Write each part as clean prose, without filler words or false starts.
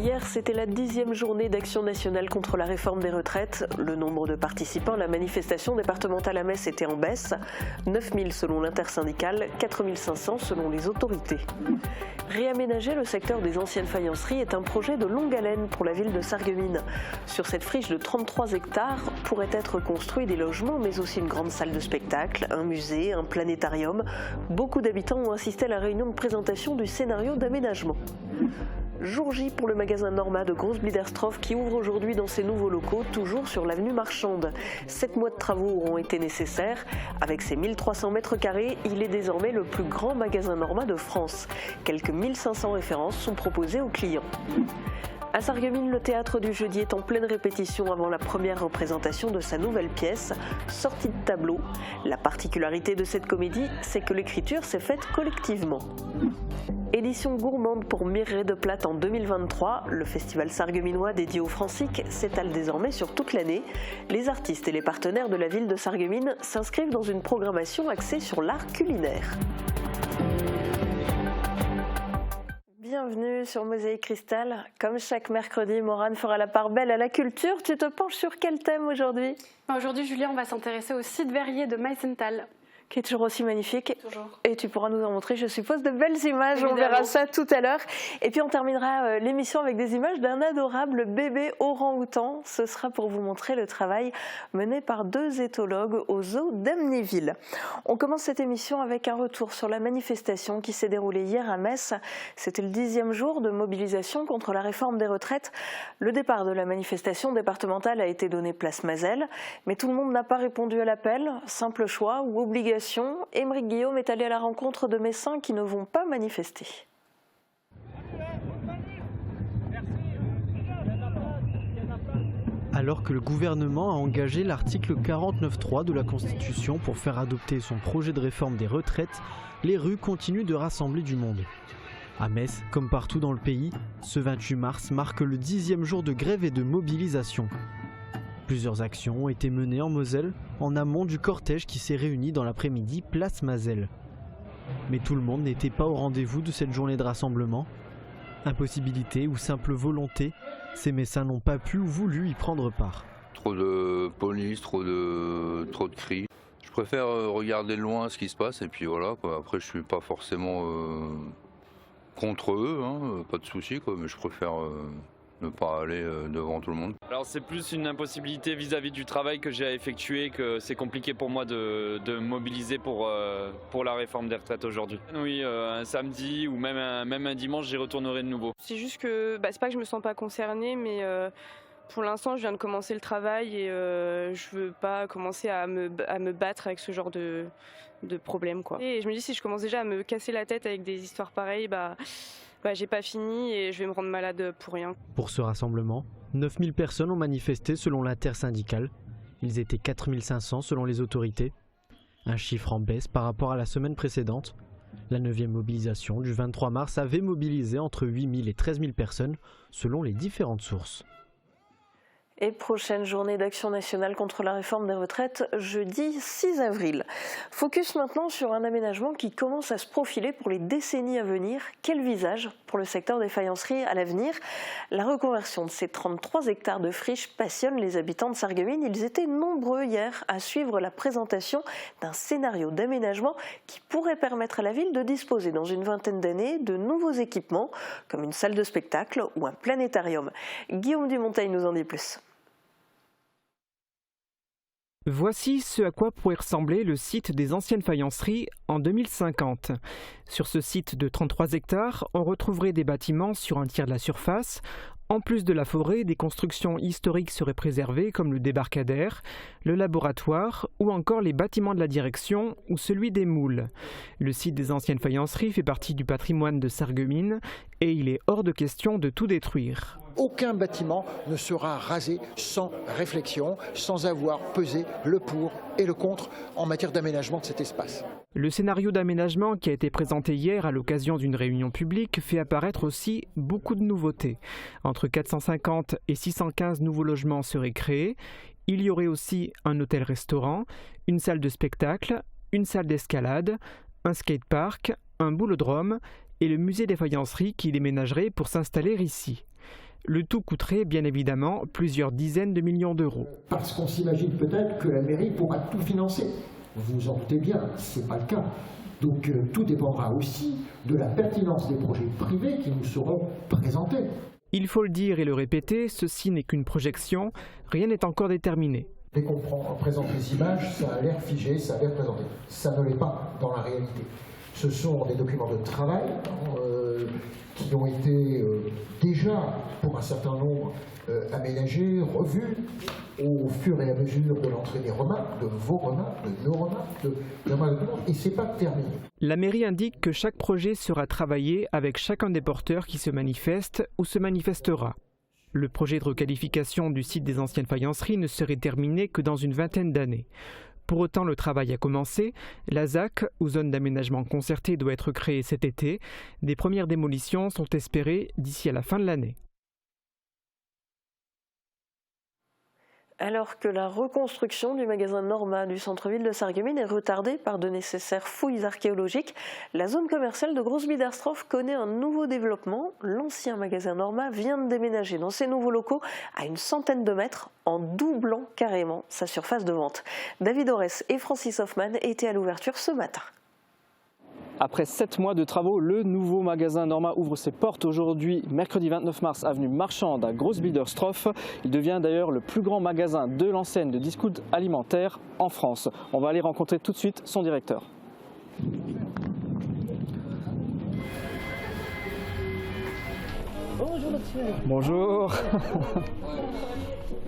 Hier, c'était la 10e journée d'action nationale contre la réforme des retraites. Le nombre de participants à la manifestation départementale à Metz était en baisse. 9 000 selon l'intersyndicale, 4 500 selon les autorités. Réaménager le secteur des anciennes faïenceries est un projet de longue haleine pour la ville de Sarreguemines. Sur cette friche de 33 hectares pourraient être construits des logements, mais aussi une grande salle de spectacle, un musée, un planétarium. Beaucoup d'habitants ont assisté à la réunion de présentation du scénario d'aménagement. Jour J pour le magasin Norma de Groß-Bliedersdorf qui ouvre aujourd'hui dans ses nouveaux locaux, toujours sur l'avenue Marchande. 7 mois de travaux auront été nécessaires. Avec ses 1300 mètres carrés, il est désormais le plus grand magasin Norma de France. Quelques 1500 références sont proposées aux clients. À Sarreguemines, le théâtre du Jeudi est en pleine répétition avant la première représentation de sa nouvelle pièce, Sortie de tableau. La particularité de cette comédie, c'est que l'écriture s'est faite collectivement. Édition gourmande pour Mireille de Plate en 2023. Le festival sarregueminois dédié au Francique s'étale désormais sur toute l'année. Les artistes et les partenaires de la ville de Sarreguemines s'inscrivent dans une programmation axée sur l'art culinaire. Bienvenue sur Mosaïque Cristal. Comme chaque mercredi, Morane fera la part belle à la culture. Tu te penches sur quel thème aujourd'hui ? Aujourd'hui, Julien, on va s'intéresser au site verrier de Meisenthal. Qui est toujours aussi magnifique. Toujours. Et tu pourras nous en montrer, je suppose, de belles images. Évidemment. On verra ça tout à l'heure. Et puis on terminera l'émission avec des images d'un adorable bébé orang-outan. Ce sera pour vous montrer le travail mené par 2 éthologues au zoo d'Amnéville. On commence cette émission avec un retour sur la manifestation qui s'est déroulée hier à Metz. C'était le 10e jour de mobilisation contre la réforme des retraites. Le départ de la manifestation départementale a été donné place Mazel. Mais tout le monde n'a pas répondu à l'appel. Simple choix ou obligation. Aymeric Guillaume est allé à la rencontre de Messins qui ne vont pas manifester. Alors que le gouvernement a engagé l'article 49.3 de la Constitution pour faire adopter son projet de réforme des retraites, les rues continuent de rassembler du monde. À Metz, comme partout dans le pays, ce 28 mars marque le 10e jour de grève et de mobilisation. Plusieurs actions ont été menées en Moselle, en amont du cortège qui s'est réuni dans l'après-midi place Mazel. Mais tout le monde n'était pas au rendez-vous de cette journée de rassemblement. Impossibilité ou simple volonté, ces Messins n'ont pas pu ou voulu y prendre part. Trop de police, trop de cris. Je préfère regarder de loin ce qui se passe et puis voilà, quoi. Après je suis pas forcément contre eux, hein, pas de souci, quoi, mais je préfère ne pas aller devant tout le monde. Alors c'est plus une impossibilité vis-à-vis du travail que j'ai à effectuer, que c'est compliqué pour moi de mobiliser pour la réforme des retraites aujourd'hui. Oui, un samedi ou même un dimanche, j'y retournerai de nouveau. C'est juste que, c'est pas que je me sens pas concernée, mais pour l'instant je viens de commencer le travail et je veux pas commencer à me battre avec ce genre de problème, quoi. Et je me dis, si je commence déjà à me casser la tête avec des histoires pareilles, j'ai pas fini et je vais me rendre malade pour rien. Pour ce rassemblement, 9000 personnes ont manifesté selon l'intersyndicale. Ils étaient 4500 selon les autorités. Un chiffre en baisse par rapport à la semaine précédente. La 9e mobilisation du 23 mars avait mobilisé entre 8000 et 13 000 personnes selon les différentes sources. Et prochaine journée d'action nationale contre la réforme des retraites, jeudi 6 avril. Focus maintenant sur un aménagement qui commence à se profiler pour les décennies à venir. Quel visage pour le secteur des faïenceries à l'avenir? La reconversion de ces 33 hectares de friches passionne les habitants de Sarreguemines. Ils étaient nombreux hier à suivre la présentation d'un scénario d'aménagement qui pourrait permettre à la ville de disposer dans une vingtaine d'années de nouveaux équipements, comme une salle de spectacle ou un planétarium. Guillaume Dumonteil nous en dit plus. Voici ce à quoi pourrait ressembler le site des anciennes faïenceries en 2050. Sur ce site de 33 hectares, on retrouverait des bâtiments sur un tiers de la surface. En plus de la forêt, des constructions historiques seraient préservées comme le débarcadère, le laboratoire ou encore les bâtiments de la direction ou celui des moules. Le site des anciennes faïenceries fait partie du patrimoine de Sarreguemines et il est hors de question de tout détruire. Aucun bâtiment ne sera rasé sans réflexion, sans avoir pesé le pour et le contre en matière d'aménagement de cet espace. Le scénario d'aménagement qui a été présenté hier à l'occasion d'une réunion publique fait apparaître aussi beaucoup de nouveautés. Entre 450 et 615 nouveaux logements seraient créés. Il y aurait aussi un hôtel-restaurant, une salle de spectacle, une salle d'escalade, un skatepark, un boulodrome et le musée des faïenceries qui déménagerait pour s'installer ici. Le tout coûterait bien évidemment plusieurs dizaines de millions d'euros. Parce qu'on s'imagine peut-être que la mairie pourra tout financer. Vous vous en doutez bien, ce n'est pas le cas. Donc tout dépendra aussi de la pertinence des projets privés qui nous seront présentés. Il faut le dire et le répéter, ceci n'est qu'une projection, rien n'est encore déterminé. Dès qu'on présente les images, ça a l'air figé, ça a l'air présenté. Ça ne l'est pas dans la réalité. Ce sont des documents de travail qui ont été déjà, pour un certain nombre, aménagés, revus au fur et à mesure de l'entrée des remarques, de vos remarques, de nos remarques, de la remarque de tout le monde, et ce n'est pas terminé. La mairie indique que chaque projet sera travaillé avec chacun des porteurs qui se manifeste ou se manifestera. Le projet de requalification du site des anciennes faïenceries ne serait terminé que dans une vingtaine d'années. Pour autant, le travail a commencé. La ZAC, ou zone d'aménagement concerté, doit être créée cet été. Des premières démolitions sont espérées d'ici à la fin de l'année. Alors que la reconstruction du magasin Norma du centre-ville de Sarreguemines est retardée par de nécessaires fouilles archéologiques, la zone commerciale de Großbiedersdorf connaît un nouveau développement. L'ancien magasin Norma vient de déménager dans ses nouveaux locaux à une centaine de mètres en doublant carrément sa surface de vente. David Orès et Francis Hoffman étaient à l'ouverture ce matin. Après 7 mois de travaux, le nouveau magasin Norma ouvre ses portes aujourd'hui, mercredi 29 mars, avenue Marchande à Großbiedersdorf. Il devient d'ailleurs le plus grand magasin de l'enseigne de discount alimentaire en France. On va aller rencontrer tout de suite son directeur. Bonjour monsieur. Bonjour.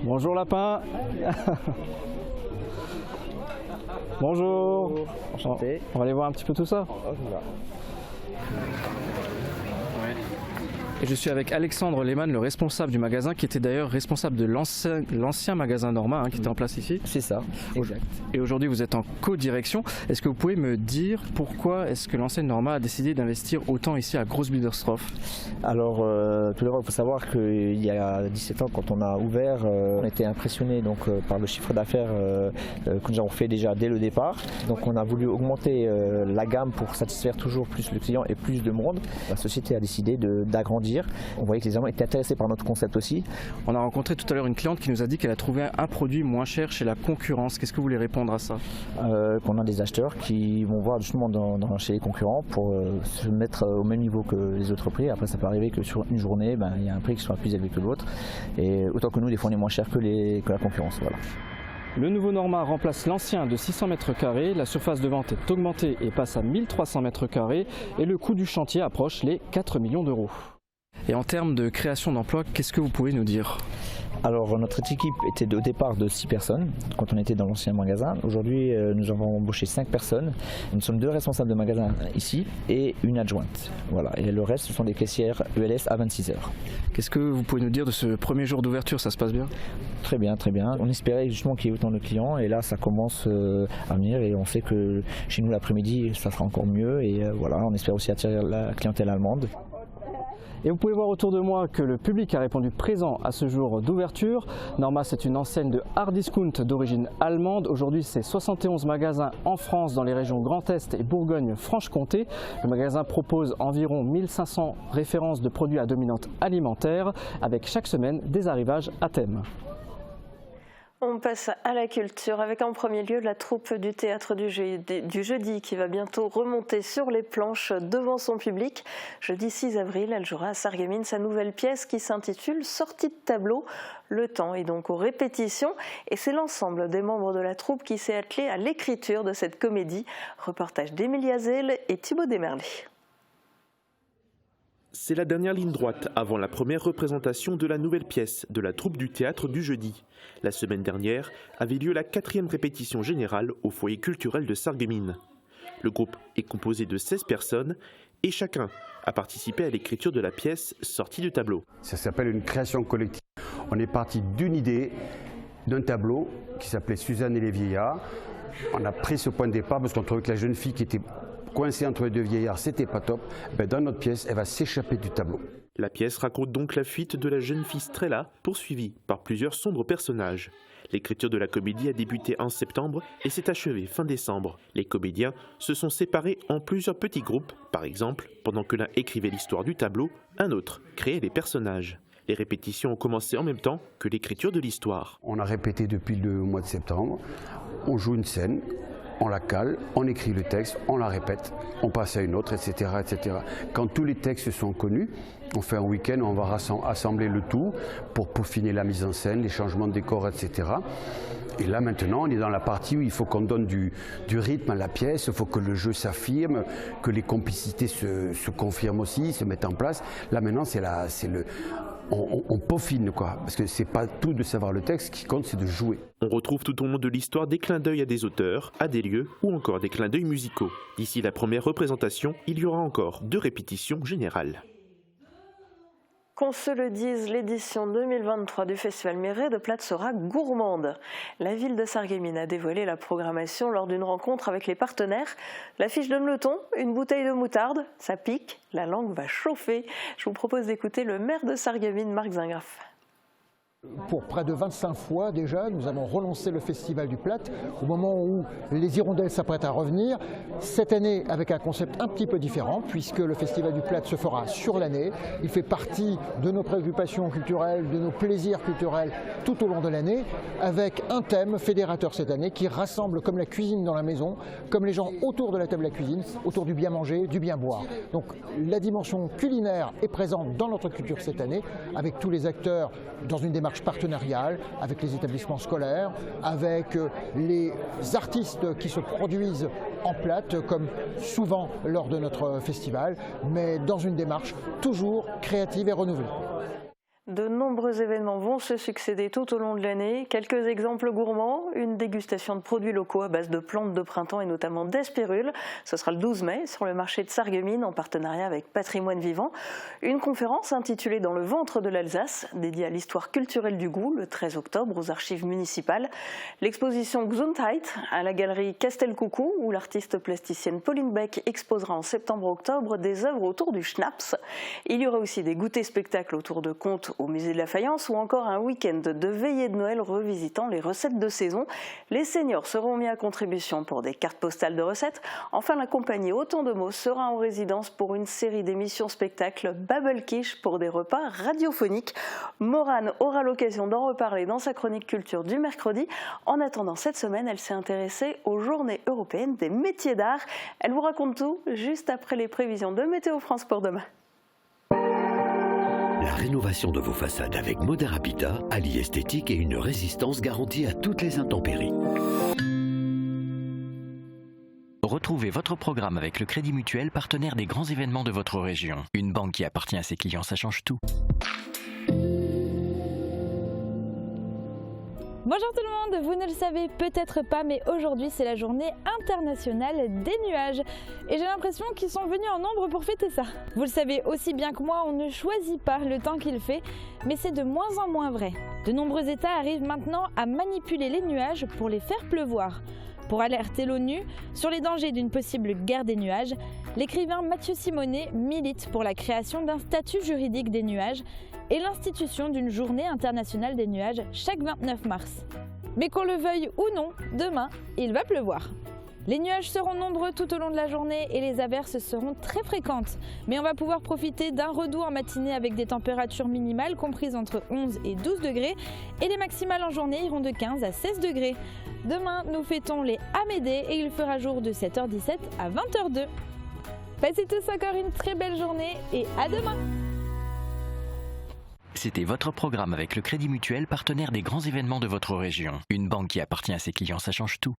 Bonjour Lapin. Bonjour. Enchanté. On va aller voir un petit peu tout ça. Et je suis avec Alexandre Lehmann, le responsable du magasin, qui était d'ailleurs responsable de l'ancien magasin Norma, qui était en place ici. C'est ça, exact. Et aujourd'hui, vous êtes en co-direction. Est-ce que vous pouvez me dire pourquoi est-ce que l'enseigne Norma a décidé d'investir autant ici à Großbiedersdorf? Alors, tout d'abord, il faut savoir qu'il y a 17 ans, quand on a ouvert, on était impressionné par le chiffre d'affaires que nous avons fait déjà dès le départ. Donc, on a voulu augmenter la gamme pour satisfaire toujours plus le client et plus de monde. La société a décidé d'agrandir. On voyait que les Allemands étaient intéressés par notre concept aussi. On a rencontré tout à l'heure une cliente qui nous a dit qu'elle a trouvé un produit moins cher chez la concurrence. Qu'est-ce que vous voulez répondre à ça? Qu'on a des acheteurs qui vont voir justement chez les concurrents pour se mettre au même niveau que les autres prix. Après, ça peut arriver que sur une journée, il y a un prix qui soit plus élevé que l'autre. Et autant que nous, des fois, on est moins cher que la concurrence. Voilà. Le nouveau Norma remplace l'ancien de 600 m². La surface de vente est augmentée et passe à 1300 m². Et le coût du chantier approche les 4 millions d'euros. Et en termes de création d'emplois, qu'est-ce que vous pouvez nous dire? Alors notre équipe était au départ de 6 personnes quand on était dans l'ancien magasin. Aujourd'hui nous avons embauché 5 personnes. Nous sommes 2 responsables de magasin ici et une adjointe. Voilà. Et le reste ce sont des caissières ELS à 26 heures. Qu'est-ce que vous pouvez nous dire de ce premier jour d'ouverture? Ça se passe bien? Très bien, très bien. On espérait justement qu'il y ait autant de clients et là ça commence à venir et on sait que chez nous l'après-midi ça sera encore mieux et voilà, on espère aussi attirer la clientèle allemande. Et vous pouvez voir autour de moi que le public a répondu présent à ce jour d'ouverture. Norma, c'est une enseigne de hard discount d'origine allemande. Aujourd'hui, c'est 71 magasins en France dans les régions Grand Est et Bourgogne-Franche-Comté. Le magasin propose environ 1500 références de produits à dominante alimentaire avec chaque semaine des arrivages à thème. On passe à la culture avec en premier lieu la troupe du théâtre du jeudi qui va bientôt remonter sur les planches devant son public. Jeudi 6 avril, elle jouera à Sarreguemines sa nouvelle pièce qui s'intitule Sortie de tableau. Le temps est donc aux répétitions et c'est l'ensemble des membres de la troupe qui s'est attelé à l'écriture de cette comédie. Reportage d'Émilie Hazel et Thibaut Desmerlet. C'est la dernière ligne droite avant la première représentation de la nouvelle pièce de la troupe du théâtre du jeudi. La semaine dernière avait lieu la 4e répétition générale au foyer culturel de Sarreguemines. Le groupe est composé de 16 personnes et chacun a participé à l'écriture de la pièce Sortie du tableau. Ça s'appelle une création collective. On est parti d'une idée, d'un tableau qui s'appelait Suzanne et les vieillards. On a pris ce point de départ parce qu'on trouvait que la jeune fille qui était coincée entre les 2 vieillards, c'était pas top. Dans notre pièce, elle va s'échapper du tableau. La pièce raconte donc la fuite de la jeune fille Strella, poursuivie par plusieurs sombres personnages. L'écriture de la comédie a débuté en septembre et s'est achevée fin décembre. Les comédiens se sont séparés en plusieurs petits groupes. Par exemple, pendant que l'un écrivait l'histoire du tableau, un autre créait les personnages. Les répétitions ont commencé en même temps que l'écriture de l'histoire. On a répété depuis le mois de septembre, on joue une scène, on la cale, on écrit le texte, on la répète, on passe à une autre, etc., etc. Quand tous les textes sont connus, on fait un week-end, on va assembler le tout pour peaufiner la mise en scène, les changements de décor, etc. Et là maintenant, on est dans la partie où il faut qu'on donne du rythme à la pièce, il faut que le jeu s'affirme, que les complicités se confirment aussi, se mettent en place. Là maintenant, on peaufine, quoi, parce que c'est pas tout de savoir le texte, ce qui compte, c'est de jouer. On retrouve tout au long de l'histoire des clins d'œil à des auteurs, à des lieux ou encore des clins d'œil musicaux. D'ici la première représentation, il y aura encore 2 répétitions générales. Qu'on se le dise, l'édition 2023 du Festival Mireille de Plate sera gourmande. La ville de Sarreguemines a dévoilé la programmation lors d'une rencontre avec les partenaires. L'affiche donne le ton, une bouteille de moutarde, ça pique, la langue va chauffer. Je vous propose d'écouter le maire de Sarreguemines, Marc Zingraff. Pour près de 25 fois déjà, nous avons relancé le Festival du Plate au moment où les hirondelles s'apprêtent à revenir. Cette année avec un concept un petit peu différent puisque le Festival du Plate se fera sur l'année. Il fait partie de nos préoccupations culturelles, de nos plaisirs culturels tout au long de l'année avec un thème fédérateur cette année qui rassemble comme la cuisine dans la maison, comme les gens autour de la table à cuisine, autour du bien manger, du bien boire. Donc la dimension culinaire est présente dans notre culture cette année avec tous les acteurs dans une démarche partenariale avec les établissements scolaires, avec les artistes qui se produisent en Plate, comme souvent lors de notre festival, mais dans une démarche toujours créative et renouvelée. De nombreux événements vont se succéder tout au long de l'année. Quelques exemples gourmands, une dégustation de produits locaux à base de plantes de printemps et notamment d'espirules. Ce sera le 12 mai sur le marché de Sarreguemines en partenariat avec Patrimoine Vivant. Une conférence intitulée Dans le ventre de l'Alsace, dédiée à l'histoire culturelle du goût, le 13 octobre aux archives municipales. L'exposition Gesundheit à la galerie Castelcoucou où l'artiste plasticienne Pauline Beck exposera en septembre-octobre des œuvres autour du schnapps. Il y aura aussi des goûters spectacles autour de contes au musée de la Fayence ou encore un week-end de veillée de Noël revisitant les recettes de saison. Les seniors seront mis à contribution pour des cartes postales de recettes. Enfin, la compagnie Autant de mots sera en résidence pour une série d'émissions spectacles Babel Quiche pour des repas radiophoniques. Morane aura l'occasion d'en reparler dans sa chronique culture du mercredi. En attendant, cette semaine, elle s'est intéressée aux journées européennes des métiers d'art. Elle vous raconte tout juste après les prévisions de Météo France pour demain. La rénovation de vos façades avec Modern Habitat allie esthétique et une résistance garantie à toutes les intempéries. Retrouvez votre programme avec le Crédit Mutuel, partenaire des grands événements de votre région. Une banque qui appartient à ses clients, ça change tout. Bonjour tout le monde, vous ne le savez peut-être pas, mais aujourd'hui c'est la journée internationale des nuages. Et j'ai l'impression qu'ils sont venus en nombre pour fêter ça. Vous le savez aussi bien que moi, on ne choisit pas le temps qu'il fait, mais c'est de moins en moins vrai. De nombreux États arrivent maintenant à manipuler les nuages pour les faire pleuvoir. Pour alerter l'ONU sur les dangers d'une possible guerre des nuages, l'écrivain Mathieu Simonet milite pour la création d'un statut juridique des nuages et l'institution d'une journée internationale des nuages chaque 29 mars. Mais qu'on le veuille ou non, demain, il va pleuvoir. Les nuages seront nombreux tout au long de la journée et les averses seront très fréquentes. Mais on va pouvoir profiter d'un redoux en matinée avec des températures minimales comprises entre 11 et 12 degrés et les maximales en journée iront de 15 à 16 degrés. Demain, nous fêtons les Amédées et il fera jour de 7h17 à 20h02. Passez tous encore une très belle journée et à demain! C'était votre programme avec le Crédit Mutuel, partenaire des grands événements de votre région. Une banque qui appartient à ses clients, ça change tout.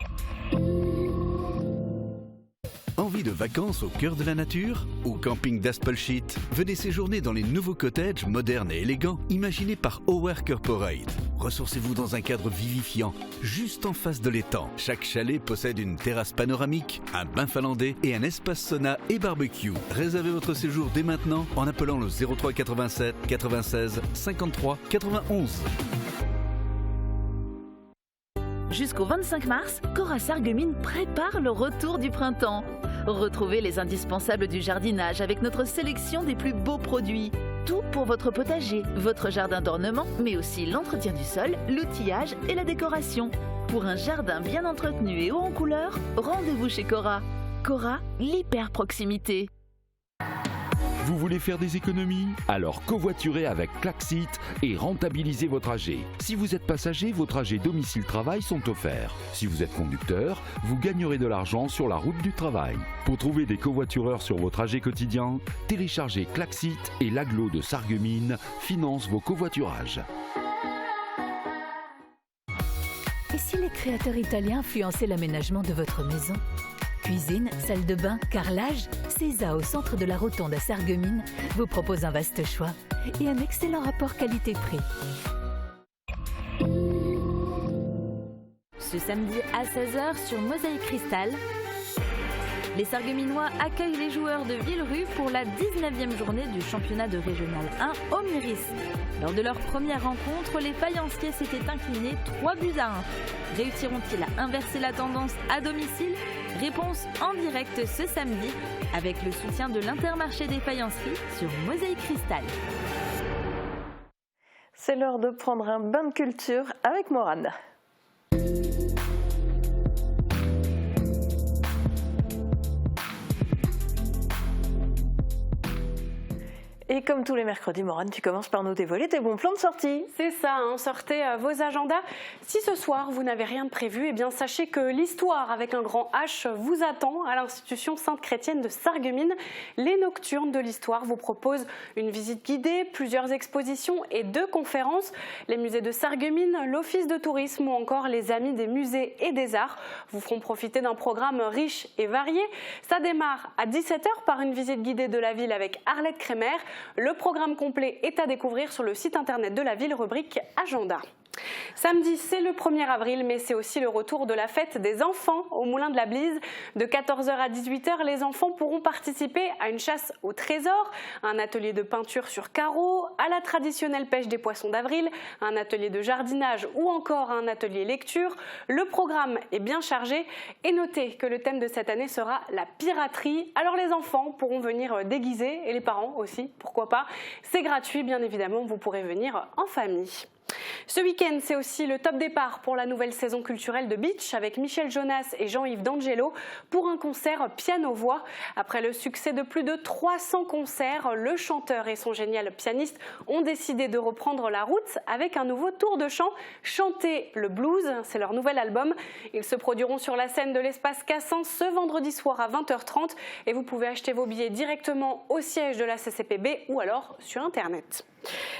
Envie de vacances au cœur de la nature? Au camping d'Aspelshit, venez séjourner dans les nouveaux cottages modernes et élégants imaginés par Our Corporate. Ressourcez-vous dans un cadre vivifiant, juste en face de l'étang. Chaque chalet possède une terrasse panoramique, un bain finlandais et un espace sauna et barbecue. Réservez votre séjour dès maintenant en appelant le 03 87 96 53 91. Jusqu'au 25 mars, Cora Sarreguemines prépare le retour du printemps. Retrouvez les indispensables du jardinage avec notre sélection des plus beaux produits. Tout pour votre potager, votre jardin d'ornement, mais aussi l'entretien du sol, l'outillage et la décoration. Pour un jardin bien entretenu et haut en couleur, rendez-vous chez Cora. Cora, l'hyper proximité. Vous voulez faire des économies? Alors covoiturez avec Klaxit et rentabilisez vos trajets. Si vous êtes passager, vos trajets domicile-travail sont offerts. Si vous êtes conducteur, vous gagnerez de l'argent sur la route du travail. Pour trouver des covoitureurs sur vos trajets quotidiens, téléchargez Klaxit et l'Agglo de Sarreguemines finance vos covoiturages. Et si les créateurs italiens influençaient l'aménagement de votre maison? Cuisine, salle de bain, carrelage, Cesa au centre de la Rotonde à Sarreguemines vous propose un vaste choix et un excellent rapport qualité-prix. Ce samedi à 16h sur Mosaïque Cristal, les Sarregueminois accueillent les joueurs de Villerue pour la 19e journée du championnat de Régional 1 au Muris. Lors de leur première rencontre, les faïenciers s'étaient inclinés 3-1. Réussiront-ils à inverser la tendance à domicile? Réponse en direct ce samedi avec le soutien de l'Intermarché des faïenceries sur Mosaïque Cristal. C'est l'heure de prendre un bain de culture avec Morane. Et comme tous les mercredis, Morane, tu commences par nous dévoiler tes bons plans de sortie. C'est ça, sortez vos agendas. Si ce soir, vous n'avez rien de prévu, eh bien sachez que l'histoire avec un grand H vous attend à l'Institution Sainte Chrétienne de Sarreguemines. Les Nocturnes de l'Histoire vous proposent une visite guidée, plusieurs expositions et 2 conférences. Les musées de Sarreguemines, l'Office de tourisme ou encore les Amis des musées et des arts vous feront profiter d'un programme riche et varié. Ça démarre à 17h par une visite guidée de la ville avec Arlette Crémer. Le programme complet est à découvrir sur le site internet de la ville, rubrique Agenda. Samedi, c'est le 1er avril, mais c'est aussi le retour de la fête des enfants au Moulin de la Blise. De 14h à 18h, les enfants pourront participer à une chasse au trésor, à un atelier de peinture sur carreaux, à la traditionnelle pêche des poissons d'avril, à un atelier de jardinage ou encore à un atelier lecture. Le programme est bien chargé et notez que le thème de cette année sera la piraterie. Alors les enfants pourront venir déguisés et les parents aussi, pourquoi pas. C'est gratuit, bien évidemment, vous pourrez venir en famille. Ce week-end, c'est aussi le top départ pour la nouvelle saison culturelle de Beach avec Michel Jonas et Jean-Yves D'Angelo pour un concert piano-voix. Après le succès de plus de 300 concerts, le chanteur et son génial pianiste ont décidé de reprendre la route avec un nouveau tour de chant, Chanter le blues, c'est leur nouvel album. Ils se produiront sur la scène de l'Espace Cassin ce vendredi soir à 20h30 et vous pouvez acheter vos billets directement au siège de la CCPB ou alors sur Internet.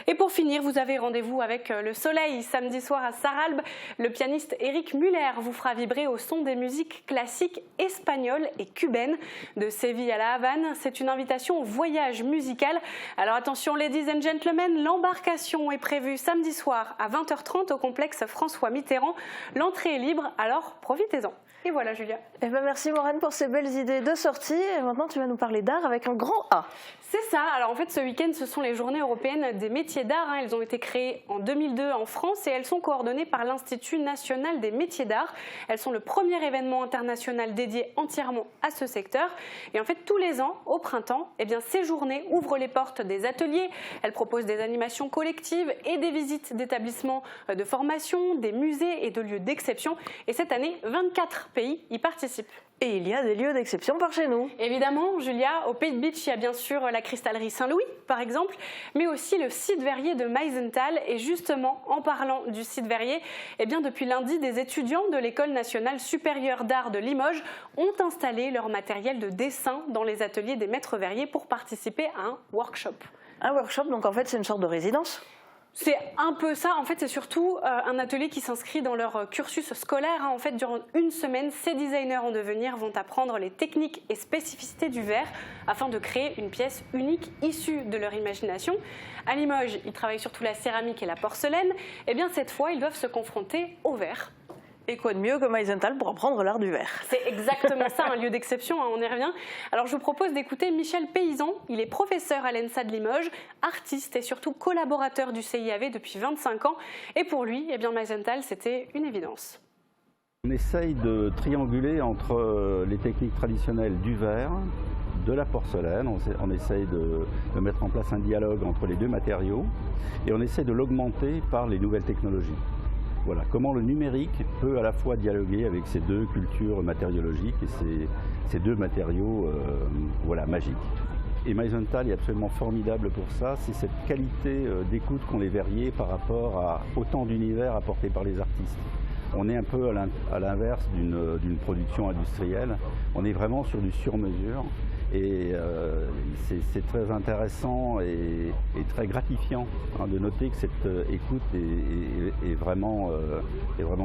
Et pour finir, vous avez rendez-vous avec le soleil samedi soir à Sarralbe. Le pianiste Eric Muller vous fera vibrer au son des musiques classiques espagnoles et cubaines. De Séville à la Havane, c'est une invitation au voyage musical. Alors attention, ladies and gentlemen, l'embarcation est prévue samedi soir à 20h30 au complexe François Mitterrand. L'entrée est libre, alors profitez-en. Et voilà, Julia. Eh ben merci Morane pour ces belles idées de sortie. Et maintenant, tu vas nous parler d'art avec un grand A. C'est ça. Alors en fait, ce week-end, ce sont les Journées européennes des métiers d'art. Elles ont été créées en 2002 en France et elles sont coordonnées par l'Institut national des métiers d'art. Elles sont le premier événement international dédié entièrement à ce secteur. Et en fait, tous les ans, au printemps, eh bien, ces journées ouvrent les portes des ateliers. Elles proposent des animations collectives et des visites d'établissements de formation, des musées et de lieux d'exception. Et cette année, 24 pays y participent. Et il y a des lieux d'exception par chez nous. Évidemment, Julia, au Pays de Beach, il y a bien sûr la cristallerie Saint-Louis, par exemple, mais aussi le site verrier de Meisenthal. Et justement, en parlant du site verrier, eh bien, depuis lundi, des étudiants de l'École nationale supérieure d'art de Limoges ont installé leur matériel de dessin dans les ateliers des maîtres verriers pour participer à un workshop. Un workshop, donc en fait, c'est une sorte de résidence ? C'est un peu ça. En fait, c'est surtout un atelier qui s'inscrit dans leur cursus scolaire. En fait, durant une semaine, ces designers en devenir vont apprendre les techniques et spécificités du verre afin de créer une pièce unique issue de leur imagination. À Limoges, ils travaillent surtout la céramique et la porcelaine. Et bien, cette fois, ils doivent se confronter au verre. Et quoi de mieux que Meisenthal pour apprendre l'art du verre? C'est exactement ça, un lieu d'exception, on y revient. Alors je vous propose d'écouter Michel Paysan. Il est professeur à l'ENSA de Limoges, artiste et surtout collaborateur du CIAV depuis 25 ans. Et pour lui, eh bien, Meisenthal, c'était une évidence. On essaye de trianguler entre les techniques traditionnelles du verre, de la porcelaine, on essaye de mettre en place un dialogue entre les deux matériaux et on essaye de l'augmenter par les nouvelles technologies. Voilà, comment le numérique peut à la fois dialoguer avec ces deux cultures matériologiques et ces deux matériaux voilà, magiques. Et Meisenthal est absolument formidable pour ça, c'est cette qualité d'écoute qu'ont les verriers par rapport à autant d'univers apportés par les artistes. On est un peu à l'inverse d'une production industrielle, on est vraiment sur du sur-mesure et c'est très intéressant et très gratifiant de noter que cette écoute est vraiment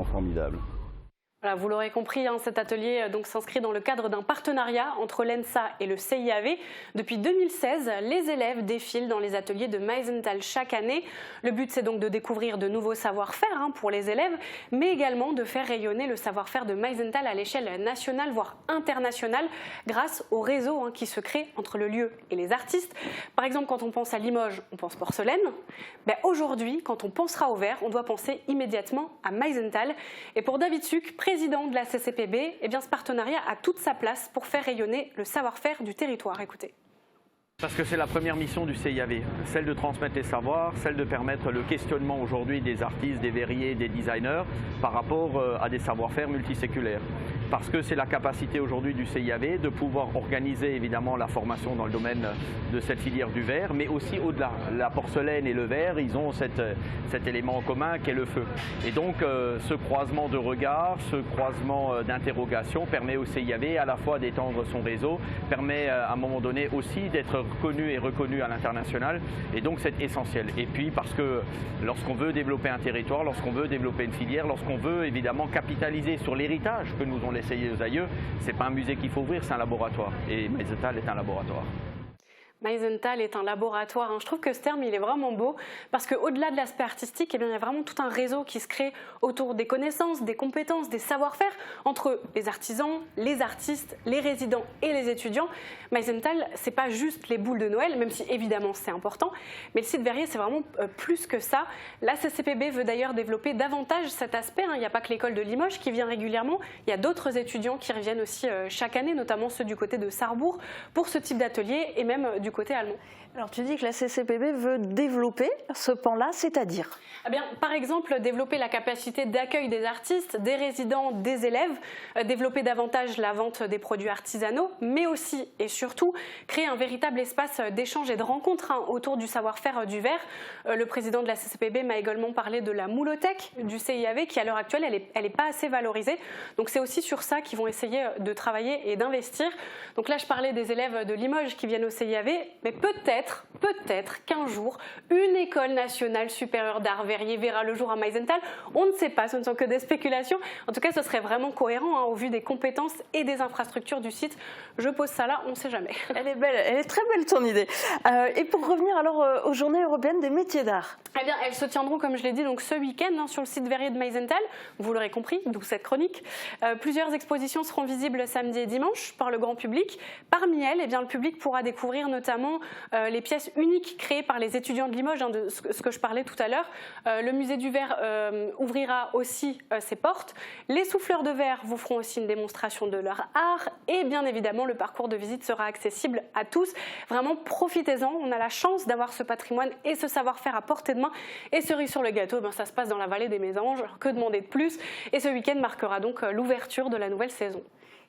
formidable. Voilà, vous l'aurez compris, cet atelier s'inscrit dans le cadre d'un partenariat entre l'ENSA et le CIAV. Depuis 2016, les élèves défilent dans les ateliers de Meisenthal chaque année. Le but, c'est donc de découvrir de nouveaux savoir-faire pour les élèves, mais également de faire rayonner le savoir-faire de Meisenthal à l'échelle nationale, voire internationale, grâce au réseau qui se crée entre le lieu et les artistes. Par exemple, quand on pense à Limoges, on pense porcelaine. Aujourd'hui, quand on pensera au verre, on doit penser immédiatement à Meisenthal. Et pour David Suc, président de la CCPB, ce partenariat a toute sa place pour faire rayonner le savoir-faire du territoire. Écoutez. Parce que c'est la première mission du CIAV, celle de transmettre les savoirs, celle de permettre le questionnement aujourd'hui des artistes, des verriers, des designers par rapport à des savoir-faire multiséculaires. Parce que c'est la capacité aujourd'hui du CIAV de pouvoir organiser évidemment la formation dans le domaine de cette filière du verre, mais aussi au-delà. La porcelaine et le verre, ils ont cet élément en commun qu'est le feu. Et donc ce croisement de regards, ce croisement d'interrogations permet au CIAV à la fois d'étendre son réseau, permet à un moment donné aussi d'être connu et reconnu à l'international, et donc c'est essentiel. Et puis parce que lorsqu'on veut développer un territoire, lorsqu'on veut développer une filière, lorsqu'on veut évidemment capitaliser sur l'héritage que nous ont laissé les aïeux, c'est pas un musée qu'il faut ouvrir, c'est un laboratoire. Et Meisenthal est un laboratoire. Meisenthal est un laboratoire. Je trouve que ce terme il est vraiment beau parce qu'au-delà de l'aspect artistique, il y a vraiment tout un réseau qui se crée autour des connaissances, des compétences, des savoir-faire entre les artisans, les artistes, les résidents et les étudiants. Meisenthal, c'est pas juste les boules de Noël, même si évidemment c'est important, mais le site verrier c'est vraiment plus que ça. La CCPB veut d'ailleurs développer davantage cet aspect. Il n'y a pas que l'école de Limoges qui vient régulièrement, il y a d'autres étudiants qui reviennent aussi chaque année, notamment ceux du côté de Sarrebourg, pour ce type d'atelier et même du côté allemand. Alors tu dis que la CCPB veut développer ce pan-là, c'est-à-dire ? Par exemple, développer la capacité d'accueil des artistes, des résidents, des élèves, développer davantage la vente des produits artisanaux, mais aussi et surtout créer un véritable espace d'échange et de rencontre autour du savoir-faire du verre. Le président de la CCPB m'a également parlé de la moulothèque du CIAV qui à l'heure actuelle elle est pas assez valorisée. Donc c'est aussi sur ça qu'ils vont essayer de travailler et d'investir. Donc là je parlais des élèves de Limoges qui viennent au CIAV, mais peut-être qu'un jour, une école nationale supérieure d'art verrier verra le jour à Meisenthal. On ne sait pas, ce ne sont que des spéculations. En tout cas, ce serait vraiment cohérent au vu des compétences et des infrastructures du site. Je pose ça là, on ne sait jamais. Elle est belle, elle est très belle ton idée. Et pour revenir alors aux Journées européennes des métiers d'art. Elles se tiendront, comme je l'ai dit, donc ce week-end sur le site verrier de Meisenthal. Vous l'aurez compris, d'où cette chronique. Plusieurs expositions seront visibles samedi et dimanche par le grand public. Parmi elles, le public pourra découvrir notamment les pièces uniques créées par les étudiants de Limoges, de ce que je parlais tout à l'heure. Le musée du verre ouvrira aussi ses portes. Les souffleurs de verre vous feront aussi une démonstration de leur art et bien évidemment le parcours de visite sera accessible à tous. Vraiment profitez-en, on a la chance d'avoir ce patrimoine et ce savoir-faire à portée de main. Et cerise sur le gâteau, ça se passe dans la vallée des Mésanges, que demander de plus? Et ce week-end marquera donc l'ouverture de la nouvelle saison.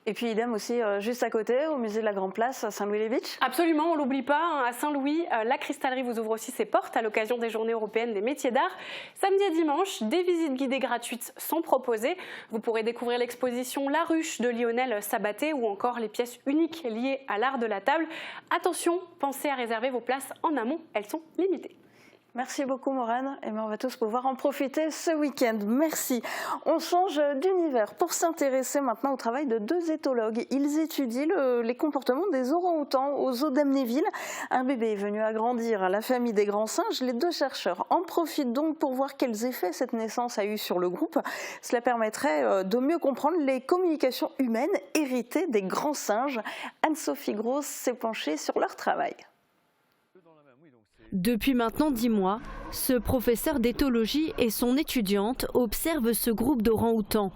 Et puis idem aussi juste à côté, au musée de la Grande Place à Saint-Louis-les-Bitches. Absolument, on ne l'oublie pas, à Saint-Louis, la cristallerie vous ouvre aussi ses portes à l'occasion des Journées européennes des métiers d'art. Samedi et dimanche, des visites guidées gratuites sont proposées. Vous pourrez découvrir l'exposition La Ruche de Lionel Sabaté ou encore les pièces uniques liées à l'art de la table. Attention, pensez à réserver vos places en amont, elles sont limitées. Merci beaucoup Maureen, et on va tous pouvoir en profiter ce week-end. Merci. On change d'univers pour s'intéresser maintenant au travail de deux éthologues. Ils étudient les comportements des orang-outans au zoo d'Amnéville. Un bébé est venu agrandir la famille des grands singes. Les deux chercheurs en profitent donc pour voir quels effets cette naissance a eu sur le groupe. Cela permettrait de mieux comprendre les communications humaines héritées des grands singes. Anne-Sophie Grosse s'est penchée sur leur travail. Depuis maintenant 10 mois, ce professeur d'éthologie et son étudiante observent ce groupe d'orang-outans.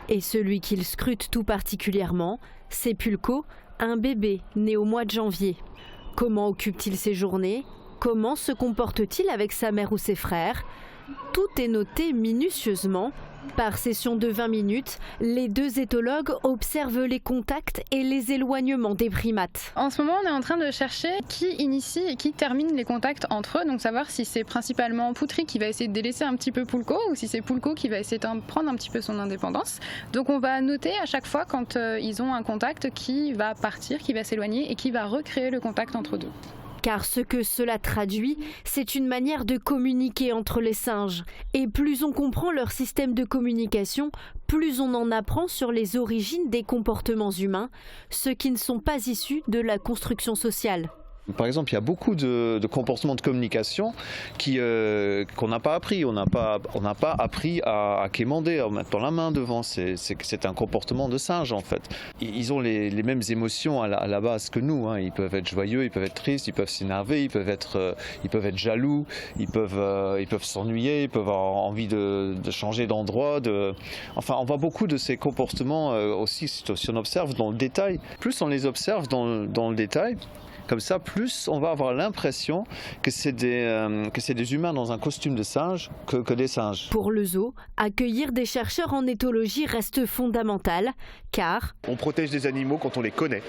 Et celui qu'il scrute tout particulièrement, c'est Pulco, un bébé né au mois de janvier. Comment occupe-t-il ses journées? Comment se comporte-t-il avec sa mère ou ses frères? Tout est noté minutieusement. Par session de 20 minutes, les deux éthologues observent les contacts et les éloignements des primates. En ce moment, on est en train de chercher qui initie et qui termine les contacts entre eux, donc savoir si c'est principalement Poutry qui va essayer de délaisser un petit peu Poulko ou si c'est Poulko qui va essayer de prendre un petit peu son indépendance. Donc on va noter à chaque fois quand ils ont un contact qui va partir, qui va s'éloigner et qui va recréer le contact entre eux deux. Car ce que cela traduit, c'est une manière de communiquer entre les singes. Et plus on comprend leur système de communication, plus on en apprend sur les origines des comportements humains, ceux qui ne sont pas issus de la construction sociale. Par exemple, il y a beaucoup de comportements de communication qu'on n'a pas appris. On n'a pas appris à quémander en mettant la main devant. C'est un comportement de singe en fait. Ils ont les mêmes émotions à la base que nous. Hein. Ils peuvent être joyeux, ils peuvent être tristes, ils peuvent s'énerver, ils peuvent être jaloux, ils peuvent s'ennuyer, ils peuvent avoir envie de changer d'endroit. Enfin, on voit beaucoup de ces comportements aussi si on observe dans le détail. Plus on les observe dans le détail, comme ça, plus on va avoir l'impression que c'est des humains dans un costume de singe que des singes. Pour le zoo, accueillir des chercheurs en éthologie reste fondamental, car on protège des animaux quand on les connaît.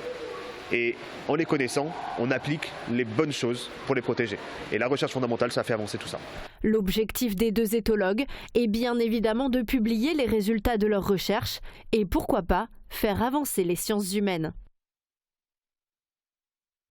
Et en les connaissant, on applique les bonnes choses pour les protéger. Et la recherche fondamentale, ça fait avancer tout ça. L'objectif des deux éthologues est bien évidemment de publier les résultats de leurs recherches et pourquoi pas faire avancer les sciences humaines.